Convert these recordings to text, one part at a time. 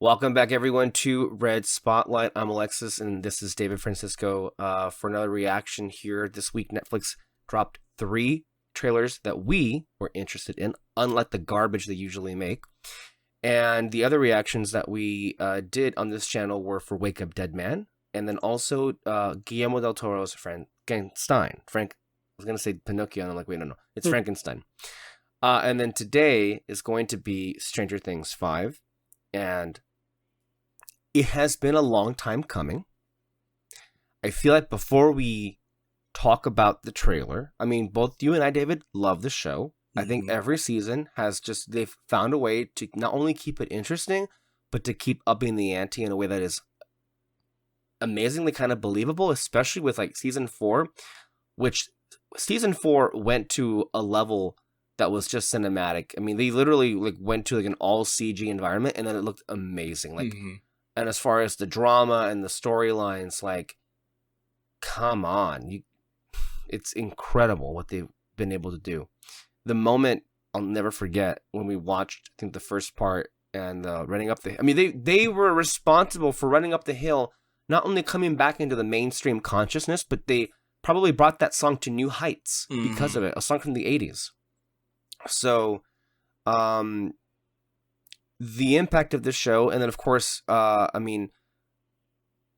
Welcome back, everyone, to Red Spotlight. I'm Alexis, and this is David Francisco for another reaction here. This week, Netflix dropped 3 trailers that we were interested in, unlike the garbage they usually make. And the other reactions that we did on this channel were for Wake Up Dead Man, and then also Guillermo del Toro's Frankenstein. I was going to say Pinocchio, and I'm like, wait, no, it's Frankenstein. And then today is going to be Stranger Things 5, and it has been a long time coming. I feel like before we talk about the trailer, I mean, both you and I, David, love the show. I think every season they've found a way to not only keep it interesting, but to keep upping the ante in a way that is amazingly kind of believable, especially with like season 4, which season 4 went to a level that was just cinematic. I mean, they literally like went to like an all CG environment, and then it looked amazing. Like, and as far as the drama and the storylines, like, come on, it's incredible what they've been able to do. The moment I'll never forget when we watched, I think, the first part and running up the. I mean, they were responsible for running up the hill, not only coming back into the mainstream consciousness, but they probably brought that song to new heights because of it. A song from the 80s. So, the impact of this show, and then of course, I mean,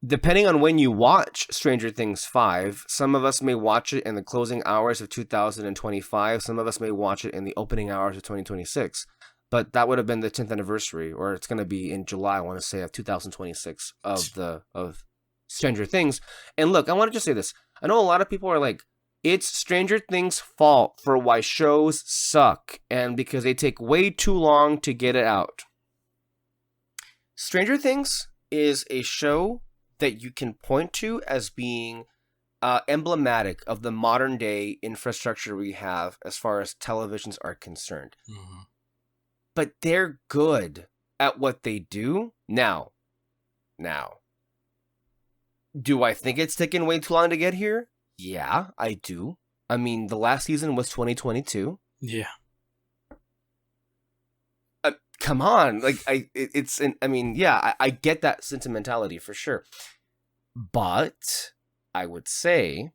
depending on when you watch Stranger Things 5, some of us may watch it in the closing hours of 2025, some of us may watch it in the opening hours of 2026, but that would have been the 10th anniversary, or it's going to be in July, I want to say, of 2026 of Stranger Things. And look, I want to just say this. I know a lot of people are like, it's Stranger Things' fault for why shows suck, and because they take way too long to get it out. Stranger Things is a show that you can point to as being emblematic of the modern day infrastructure we have as far as televisions are concerned. But they're good at what they do. Now, do I think it's taken way too long to get here? Yeah, I do. I mean, the last season was 2022. Yeah. Come on, like I get that sentimentality for sure, but I would say,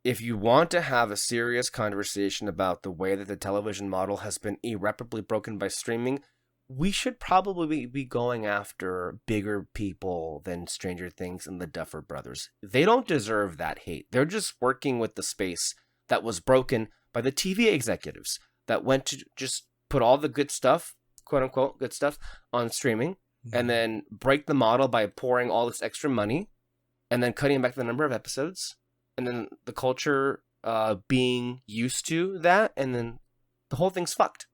if you want to have a serious conversation about the way that the television model has been irreparably broken by streaming, we should probably be going after bigger people than Stranger Things and the Duffer Brothers. They don't deserve that hate. They're just working with the space that was broken by the TV executives that went to just put all the good stuff, quote unquote, good stuff on streaming, and then break the model by pouring all this extra money and then cutting back the number of episodes, and then the culture being used to that, and then the whole thing's fucked.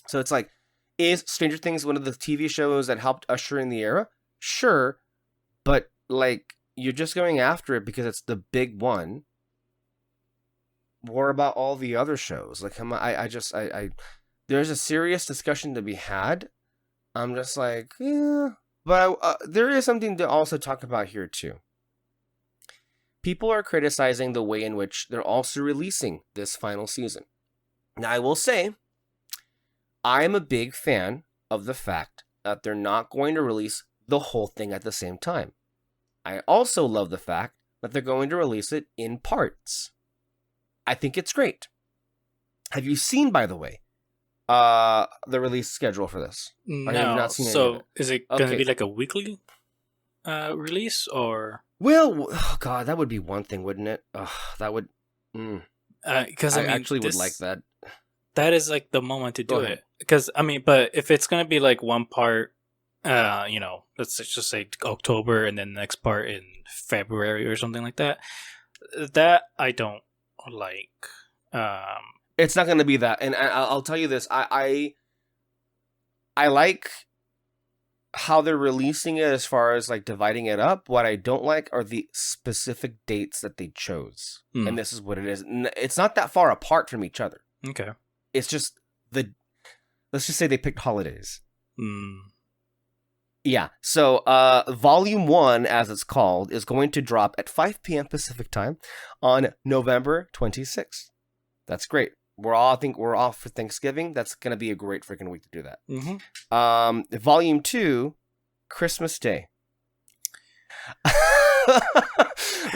So it's like, is Stranger Things one of the TV shows that helped usher in the era? Sure, but like, you're just going after it because it's the big one. What about all the other shows? Like, there's a serious discussion to be had. I'm just like, yeah, but there is something to also talk about here too. People are criticizing the way in which they're also releasing this final season. Now, I will say, I'm a big fan of the fact that they're not going to release the whole thing at the same time. I also love the fact that they're going to release it in parts. I think it's great. Have you seen, by the way, the release schedule for this? No. Or have you not seen any of So it? is it going to be like a weekly release, or? Well, oh God, that would be one thing, wouldn't it? That would. Because I actually would like that. That is like the moment to do ahead. it. Because I mean, but if it's going to be like one part, let's just say October, and then the next part in February or something like that, that I don't like. It's not going to be that, and I'll tell you this: I like how they're releasing it as far as like dividing it up. What I don't like are the specific dates that they chose, and this is what it is. It's not that far apart from each other. Okay. It's just let's just say they picked holidays. Yeah. So, Volume 1, as it's called, is going to drop at 5 p.m. Pacific time on November 26th. That's great. I think we're off for Thanksgiving. That's gonna be a great freaking week to do that. Mm-hmm. Volume 2, Christmas Day.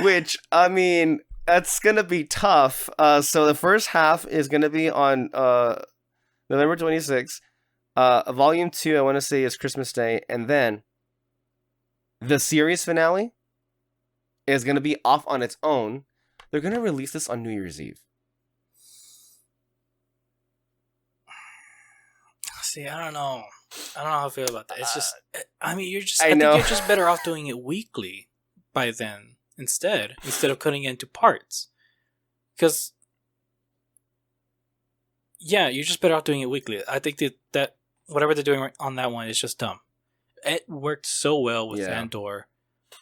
Which, I mean, that's gonna be tough. So the first half is gonna be on November 26th. Volume 2, I want to say, is Christmas Day, and then the series finale is gonna be off on its own. They're gonna release this on New Year's Eve. See, I don't know how I feel about that. It's just, I mean, I I think know. you're just better off doing it weekly by then instead of cutting it into parts. Because, yeah, you're just better off doing it weekly. I think that whatever they're doing on that one is just dumb. It worked so well with Andor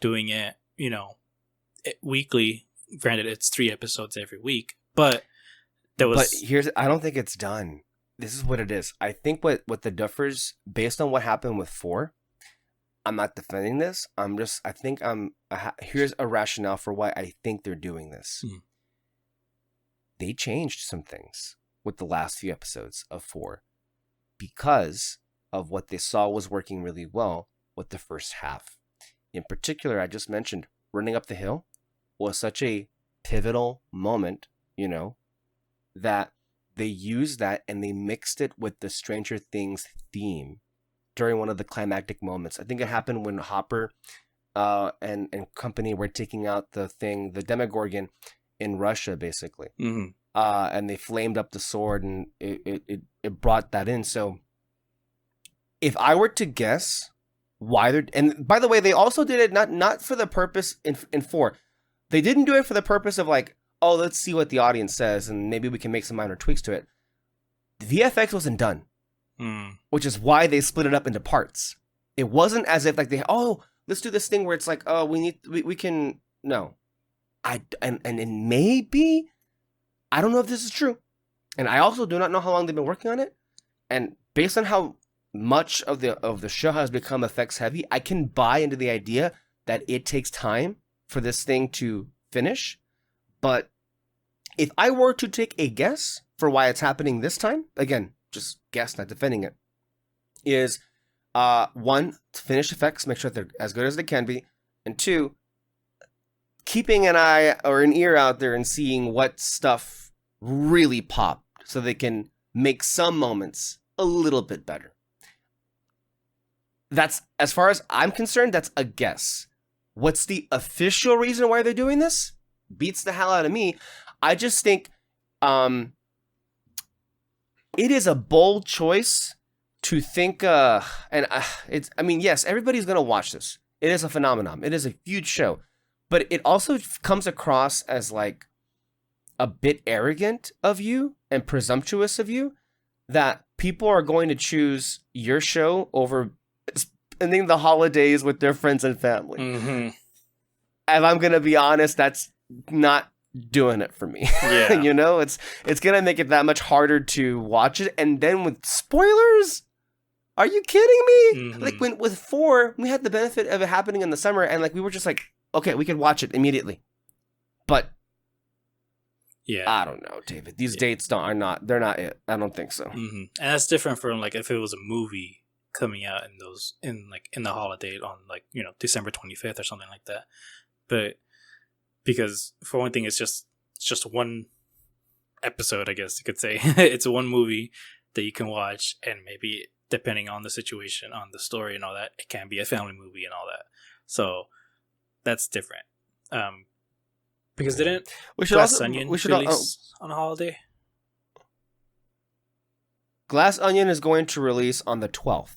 doing it, weekly. Granted, it's 3 episodes every week, but I don't think it's done. This is what it is. I think what the Duffers, based on what happened with 4, I'm not defending this. Here's a rationale for why I think they're doing this. Mm. They changed some things with the last few episodes of 4 because of what they saw was working really well with the first half. In particular, I just mentioned running up the hill was such a pivotal moment, that they used that and they mixed it with the Stranger Things theme during one of the climactic moments. I think it happened when Hopper and company were taking out the Demogorgon in Russia, basically. Mm-hmm. And they flamed up the sword, and it brought that in. So if I were to guess why they're... And by the way, they also did it not for the purpose in 4. They didn't do it for the purpose of like, oh, let's see what the audience says and maybe we can make some minor tweaks to it. The VFX wasn't done, which is why they split it up into parts. It wasn't as if like let's do this thing where it's like, oh, we can... No. And maybe, I don't know if this is true. And I also do not know how long they've been working on it. And based on how much of the show has become effects heavy, I can buy into the idea that it takes time for this thing to finish. But if I were to take a guess for why it's happening this time, again, just guess, not defending it, is 1, to finish effects, make sure they're as good as they can be, and 2, keeping an eye or an ear out there and seeing what stuff really popped so they can make some moments a little bit better. That's, as far as I'm concerned, that's a guess. What's the official reason why they're doing this? Beats the hell out of me. I just think it is a bold choice to think, yes, everybody's going to watch this. It is a phenomenon. It is a huge show. But it also comes across as like a bit arrogant of you and presumptuous of you that people are going to choose your show over spending the holidays with their friends and family. Mm-hmm. If I'm going to be honest, that's not doing it for me. Yeah. It's going to make it that much harder to watch it. And then with spoilers, are you kidding me? Mm-hmm. Like with 4, we had the benefit of it happening in the summer and like we were just like, okay, we could watch it immediately. But yeah, I don't know, David. These dates they're not it. I don't think so. Mm-hmm. And that's different from like if it was a movie coming out in the holiday on like, December 25th or something like that. But because for one thing, it's just one episode, I guess you could say. It's one movie that you can watch, and maybe depending on the situation, on the story and all that, it can be a family movie and all that. So that's different. Because didn't Glass Onion release on a holiday? Glass Onion is going to release on the 12th.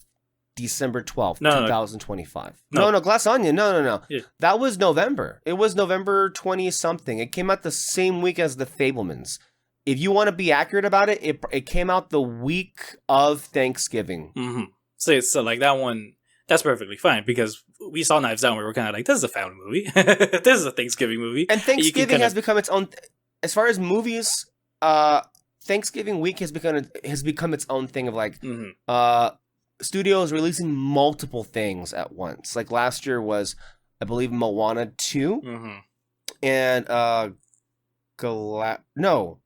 December 12th, 2025. No, Glass Onion. No. Yeah. That was November. It was November 20-something. It came out the same week as The Fablemans. If you want to be accurate about it, it came out the week of Thanksgiving. Mm-hmm. So like that one, that's perfectly fine because we saw Knives Out and we were kind of like, this is a family movie. This is a Thanksgiving movie. And Thanksgiving has become its own... As far as movies, Thanksgiving week has become its own thing of like... Mm-hmm. Studios releasing multiple things at once. Like last year was, I believe, Moana 2. Mm-hmm. And No.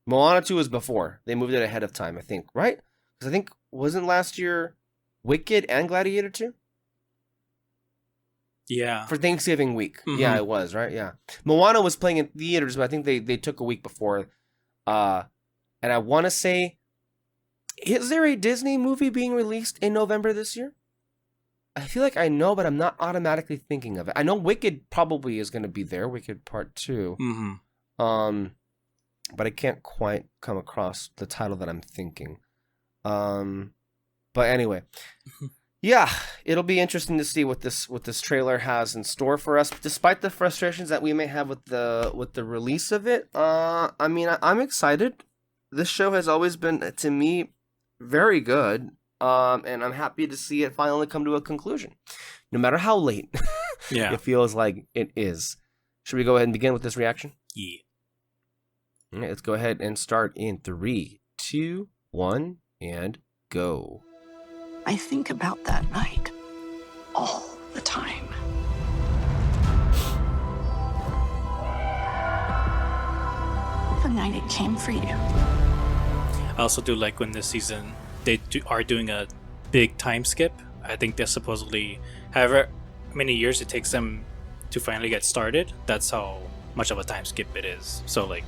Moana 2 was before. They moved it ahead of time, I think, right? Because I think, wasn't last year Wicked and Gladiator 2? Yeah. For Thanksgiving week. Mhm. Yeah, it was, right? Yeah. Moana was playing in theaters, but I think they took a week before. And I want to say, is there a Disney movie being released in November this year? I feel like I know, but I'm not automatically thinking of it. I know Wicked probably is going to be there, Wicked Part 2. Mm-hmm. But I can't quite come across the title that I'm thinking. But anyway, yeah, it'll be interesting to see what this trailer has in store for us. Despite the frustrations that we may have with the release of it, I mean, I'm excited. This show has always been, to me, very good. And I'm happy to see it finally come to a conclusion, no matter how late. Yeah, it feels like it is. Should we go ahead and begin with this reaction? Yeah. All right, let's go ahead and start in 3, 2, 1, and go. I think about that night all the time. The night it came for you. I also do like when this season they are doing a big time skip. I think they're supposedly, however many years it takes them to finally get started, that's how much of a time skip it is. So like,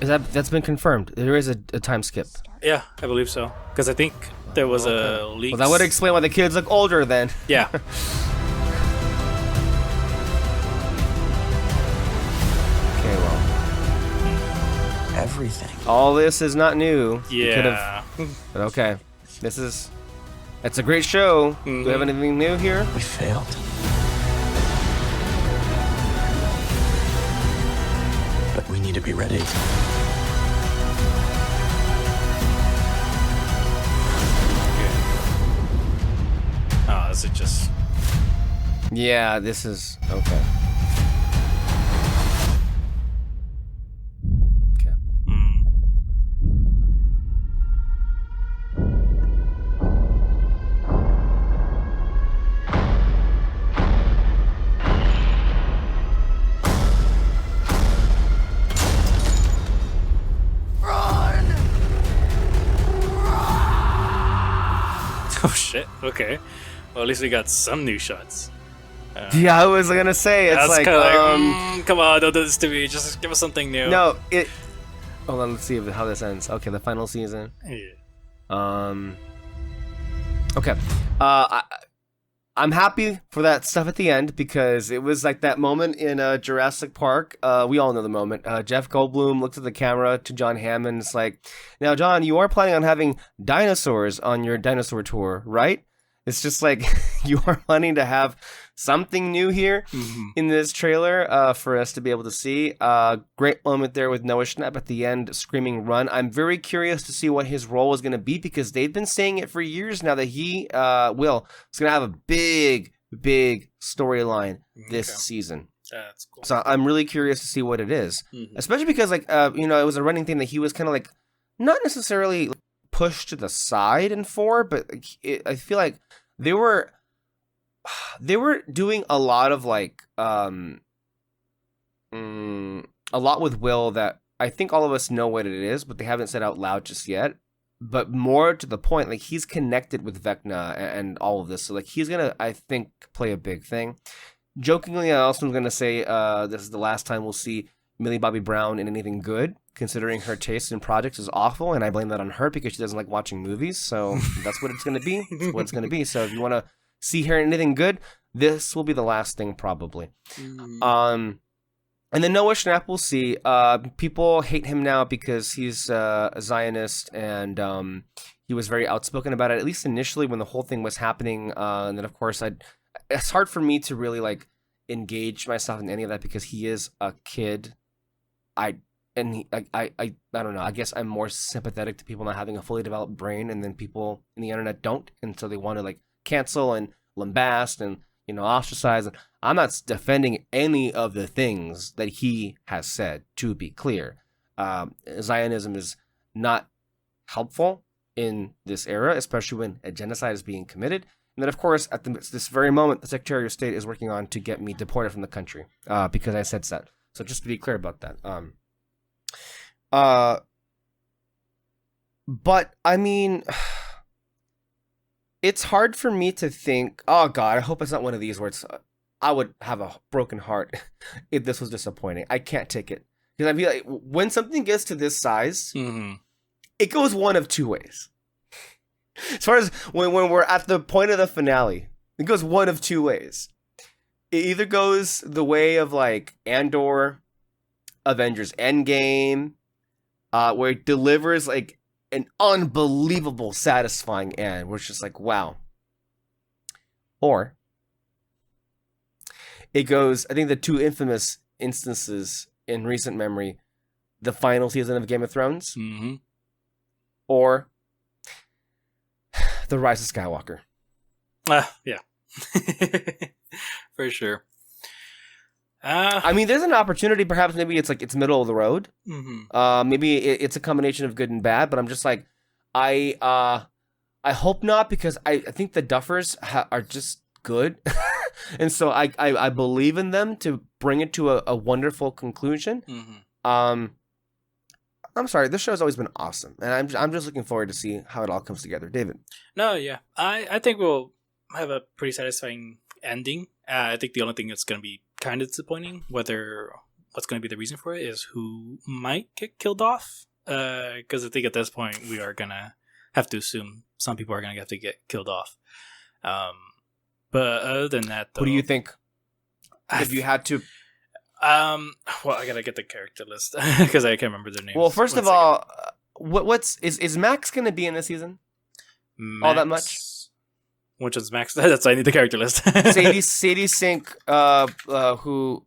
That's been confirmed. There is a time skip. yeah, I believe so. Because I think there was a leak. Well, that would explain why the kids look older then. Yeah. Okay, well, Everything. all this is not new. You could've- Yeah. But okay, it's a great show. Do we have anything new here? We failed. But we need to be ready. Oh, is it just? Yeah, this is okay. Okay. Mm. Oh shit. Okay. Well, at least we got some new shots. Yeah, I was gonna say it's That's like kind of like, come on, don't do this to me. Just give us something new. no, it. Hold on, let's see how this ends. Okay, the final season. Yeah. Okay. I'm happy for that stuff at the end because it was like that moment in Jurassic Park. We all know the moment. Jeff Goldblum looked at the camera to John Hammond. It's like, now, John, you are planning on having dinosaurs on your dinosaur tour, right? It's just like you are planning to have something new here in this trailer for us to be able to see. Great moment there with Noah Schnapp at the end screaming run. I'm very curious to see what his role is going to be because they've been saying it for years now that he is going to have a big storyline this season. That's cool. So I'm really curious to see what it is, especially because like it was a running thing that he was kind of like not necessarily pushed to the side in 4, but I feel like they were doing a lot of like a lot with Will that I think all of us know what it is, but they haven't said out loud just yet. But more to the point, like he's connected with Vecna and all of this, so like he's gonna, I think, play a big thing. Jokingly, I also am gonna say this is the last time we'll see Millie Bobby Brown in anything good, considering her taste in projects is awful, and I blame that on her because she doesn't like watching movies. So that's what it's gonna be. That's what it's gonna be. So if you want to see her in anything good, this will be the last thing probably. And then Noah Schnapp, we'll see. People hate him now because he's a Zionist, and he was very outspoken about it, at least initially when the whole thing was happening. And then, of course, it's hard for me to really like engage myself in any of that because he is a kid. I don't know. I guess I'm more sympathetic to people not having a fully developed brain, and then people in the internet don't, and so they want to like cancel and lambast and ostracize. And I'm not defending any of the things that he has said. To be clear, Zionism is not helpul in this era, especially when a genocide is being committed. And then, of course, at this very moment, the Secretary of State is working on to get me deported from the country because I said that. So just to be clear about that. But I mean, it's hard for me to think. Oh God, I hope it's not one of these where it's. I would have a broken heart if this was disappointing. I can't take it because I feel like when something gets to this size, it goes one of two ways. As far as when we're at the point of the finale, it goes one of two ways. It either goes the way of like Andor, Avengers Endgame, where it delivers like an unbelievable, satisfying end, where it's just like, wow. Or it goes, I think the two infamous instances in recent memory, the final season of Game of Thrones, or The Rise of Skywalker. Yeah. For sure. I mean, there's an opportunity. Perhaps maybe it's middle of the road. Maybe it's a combination of good and bad. But I'm just like, I hope not, because I think the Duffers are just good, and so I believe in them to bring it to a wonderful conclusion. I'm sorry, this show's always been awesome, and I'm just looking forward to see how it all comes together. David. No, yeah, I think we'll have a pretty satisfying ending. I think the only thing that's going to be kind of disappointing, what's going to be the reason for it, is who might get killed off. Because I think at this point we are going to have to assume some people are going to have to get killed off. But other than that, though, Who do you think? If you had to, well, I gotta get the character list because I can't remember their names. well, first of all, is Max going to be in this season? Max, all that much? Which one's Max? That's I need the character list. Sadie Sink, who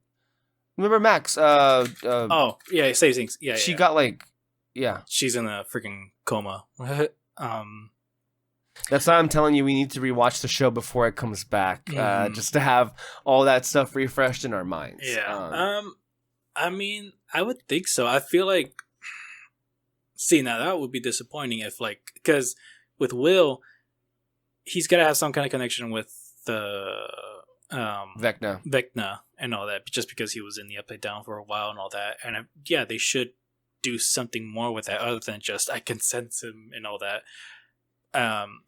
remember Max? Oh yeah, Sadie Sink. Yeah, she got like, yeah, she's in a freaking coma. That's why I'm telling you, we need to rewatch the show before it comes back, just to have all that stuff refreshed in our minds. Yeah. I mean, I would think so. I feel like, see, now that would be disappointing if, like, because with Will, he's got to have some kind of connection with the Vecna and all that, just because he was in the Upside Down for a while and all that. And yeah, they should do something more with that other than just I can sense him and all that.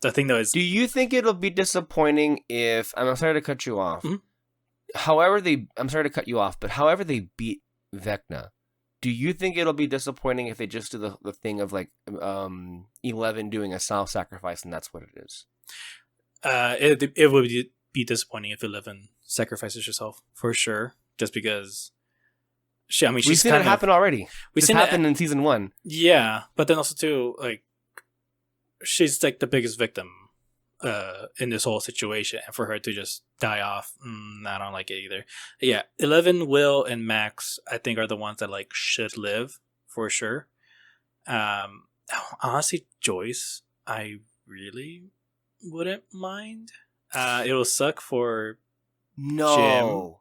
The thing though is, do you think it'll be disappointing if I'm sorry to cut you off? I'm sorry to cut you off, but however they beat Vecna, do you think it'll be disappointing if they just do the thing of like 11 doing a self-sacrifice and that's what it is? It would be disappointing if 11 sacrifices herself for sure, just because we've seen it happen already. We've seen it happen in season 1. Yeah, but then also too, like, she's like the biggest victim in this whole situation, and for her to just die off, I don't like it either. Yeah, 11, Will, and Max, I think, are the ones that like should live for sure. Honestly, Joyce, I really wouldn't mind. It will suck for Jim. No.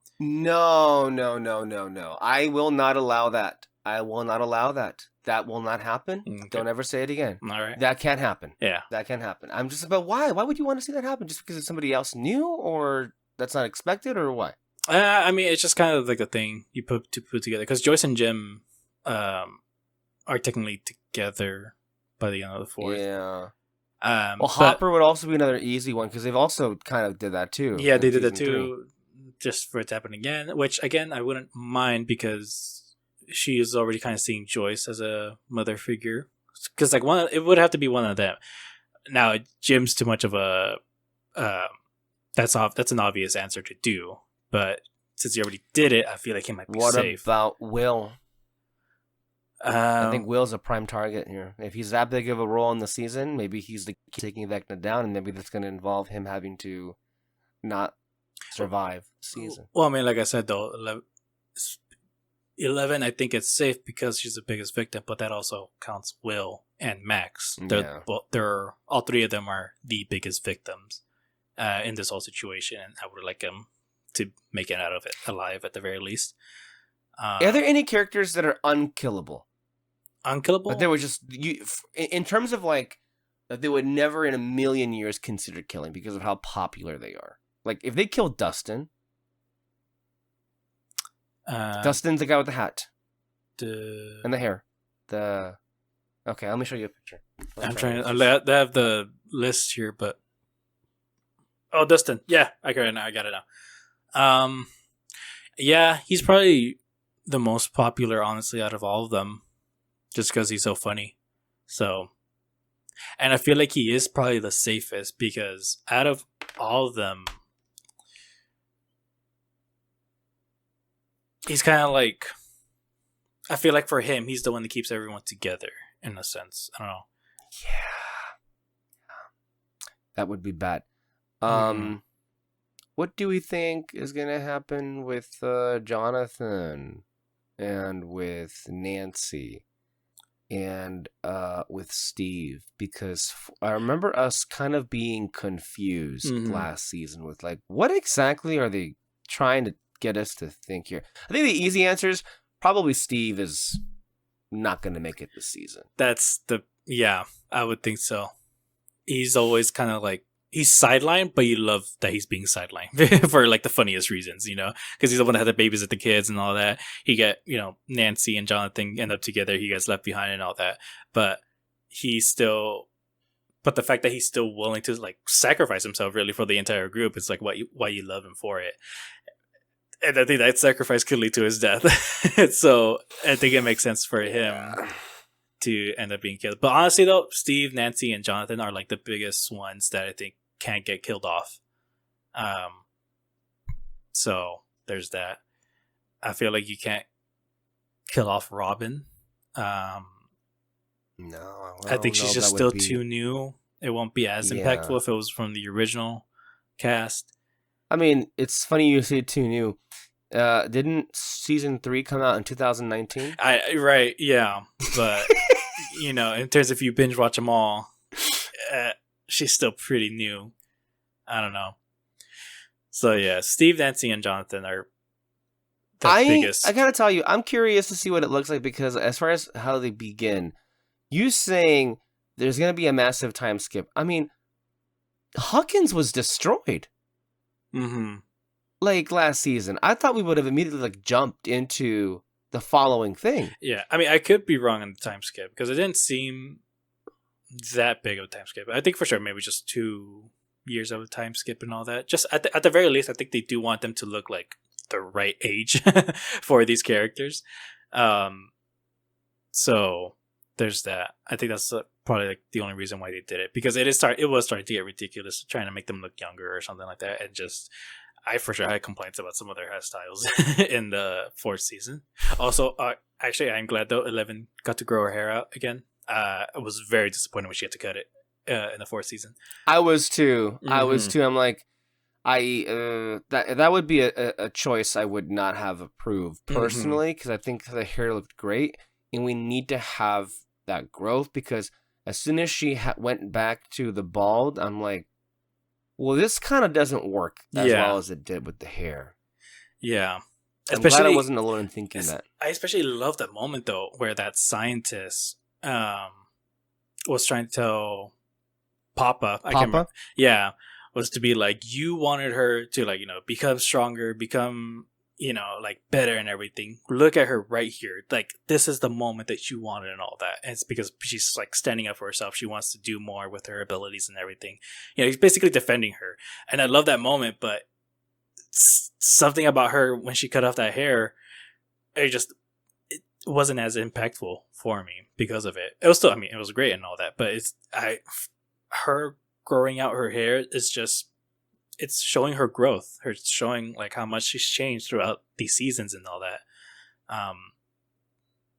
I will not allow that. That will not happen. Okay. Don't ever say it again. All right. That can't happen. Yeah. That can't happen. I'm just about why? Why would you want to see that happen? Just because it's somebody else new, or that's not expected, or what? I mean, it's just kind of like a thing you put together, because Joyce and Jim are technically together by the end of the 4th. Yeah. Well, Hopper would also be another easy one, because they've also kind of did that too. Yeah, they did that too, 3. Just for it to happen again. Which again, I wouldn't mind, because she is already kind of seeing Joyce as a mother figure. Because like it would have to be one of them. Now Jim's too much of a that's an obvious answer to do. But since he already did it, I feel like he might be safe. What about Will? I think Will's a prime target here. If he's that big of a role in the season, maybe he's the taking Vecna down, and maybe that's going to involve him having to not survive the season. Well, I mean, like I said, though, 11, I think it's safe because she's the biggest victim, but that also counts Will and Max. They're all 3 of them are the biggest victims in this whole situation, and I would like them to make it out of it alive at the very least. Are there any characters that are unkillable? Unkillable? But they were just in terms of like that they would never in a million years consider killing because of how popular they are. Like if they killed Dustin. Dustin's the guy with the hat and the hair. Okay, let me show you a picture. I'm Okay, trying to. I have the list here, but Dustin. Yeah, I got it now. Yeah, he's probably the most popular, honestly, out of all of them, just because he's so funny. So, and I feel like he is probably the safest because out of all of them, he's kind of like. I feel like for him, he's the one that keeps everyone together in a sense. I don't know. Yeah, that would be bad. Mhm. What do we think is gonna happen with Jonathan and with Nancy and with Steve? Because I remember us kind of being confused Mhm. last season with like, what exactly are they trying to get us to think here? I think the easy answer is probably Steve is not going to make it this season. Yeah, I would think so. He's always kind of like he's sidelined, but you love that he's being sidelined for like the funniest reasons, because he's the one that had the babies with the kids and all that. He get Nancy and Jonathan end up together. He gets left behind and all that, but he's still. But the fact that he's still willing to like sacrifice himself really for the entire group is like why you love him for it. And I think that sacrifice could lead to his death. So I think it makes sense for him to end up being killed. But honestly, though, Steve, Nancy, and Jonathan are like the biggest ones that I think can't get killed off. So there's that. I feel like you can't kill off Robin. No, I think she's just still too new. It won't be as impactful if it was from the original cast. I mean, it's funny you say too new. Didn't season 3 come out in 2019? Right, yeah, but in terms of you binge watch them all, she's still pretty new. I don't know. So yeah, Steve, Nancy, and Jonathan are the biggest. I gotta tell you, I'm curious to see what it looks like because as far as how they begin, you saying there's gonna be a massive time skip. I mean, Hawkins was destroyed. Mm-hmm. Like last season, I thought we would have immediately like jumped into the following thing. Yeah, I mean, I could be wrong on the time skip because it didn't seem that big of a time skip. I think for sure maybe just 2 years of a time skip and all that. Just at the very least, I think they do want them to look like the right age for these characters. So there's that. I think that's probably like the only reason why they did it because it was starting to get ridiculous trying to make them look younger or something like that, and just. I for sure had complaints about some of their hairstyles in the 4th season. Also, actually, I'm glad though 11 got to grow her hair out again. I was very disappointed when she had to cut it in the 4th season. I was too. Mm-hmm. I'm like, that would be a choice I would not have approved personally because I think the hair looked great, and we need to have that growth because as soon as she went back to the bald, I'm like. Well, this kind of doesn't work as well as it did with the hair. Yeah. I'm glad I wasn't alone in thinking that. I especially love that moment, though, where that scientist was trying to tell Papa. I can't remember. Yeah. Was to be like, you wanted her to, like, become stronger, become, like better and everything. Look at her right here. Like, this is the moment that you wanted and all that. And it's because she's like standing up for herself. She wants to do more with her abilities and everything. He's basically defending her. And I love that moment, but something about her when she cut off that hair, it wasn't as impactful for me because of it. It was still, I mean, it was great and all that, but her growing out her hair is just, it's showing her growth. It's showing like how much she's changed throughout these seasons and all that. And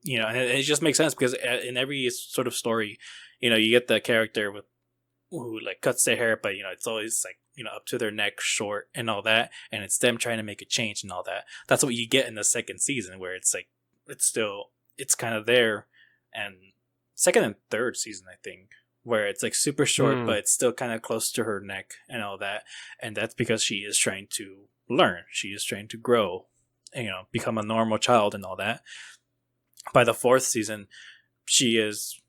it just makes sense because in every sort of story, you get the character who like cuts their hair, but it's always like up to their neck, short and all that, and it's them trying to make a change and all that. That's what you get in the 2nd season, where it's like it's kind of there, and 2nd and 3rd season, I think. Where it's like super short, but it's still kind of close to her neck and all that. And that's because she is trying to learn. She is trying to grow, and, become a normal child and all that. By the 4th season, she is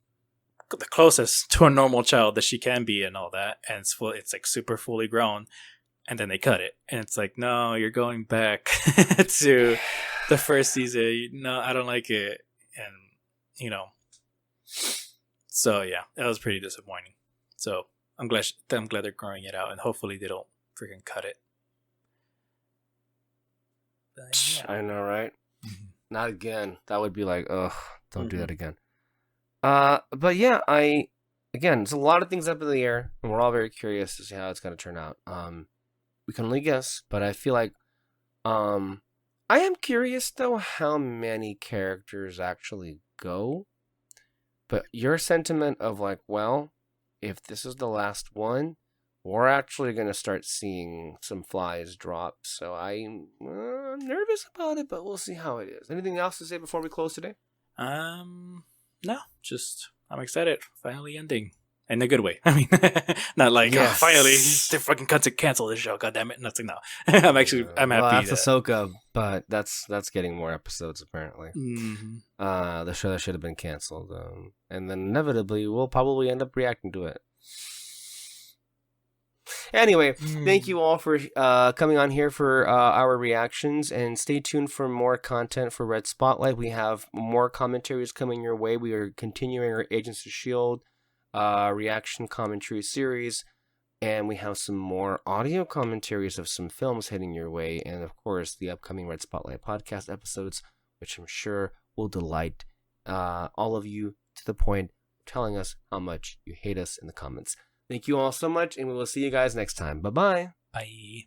the closest to a normal child that she can be and all that. And it's like super fully grown. And then they cut it. And it's like, no, you're going back to the 1st season. No, I don't like it. And, So yeah, that was pretty disappointing. So I'm glad they're growing it out, and hopefully they don't freaking cut it. But, yeah. I know, right? Mhm. Not again. That would be like, ugh, don't do Mhm. that again. But yeah, again, there's a lot of things up in the air, and we're all very curious to see how it's gonna turn out. We can only guess, but I feel like, I am curious though how many characters actually go. But your sentiment of like, well, if this is the last one, we're actually gonna start seeing some flies drop. So I'm nervous about it, but we'll see how it is. Anything else to say before we close today? No, just I'm excited. Finally ending. In a good way. I mean, not like Yes. finally they fucking cancel this show. God damn it! Nothing now. I'm Well, happy. that's Ahsoka, but that's getting more episodes apparently. Mhm. The show that should have been canceled, and then inevitably we'll probably end up reacting to it. Anyway, thank you all for coming on here for our reactions, and stay tuned for more content for Red Spotlight. We have more commentaries coming your way. We are continuing our Agents of S.H.I.E.L.D. Reaction commentary series, and we have some more audio commentaries of some films heading your way, and of course the upcoming Red Spotlight podcast episodes, which I'm sure will delight all of you to the point of telling us how much you hate us in the comments. Thank you all so much, and we will see you guys next time. Bye-bye. Bye.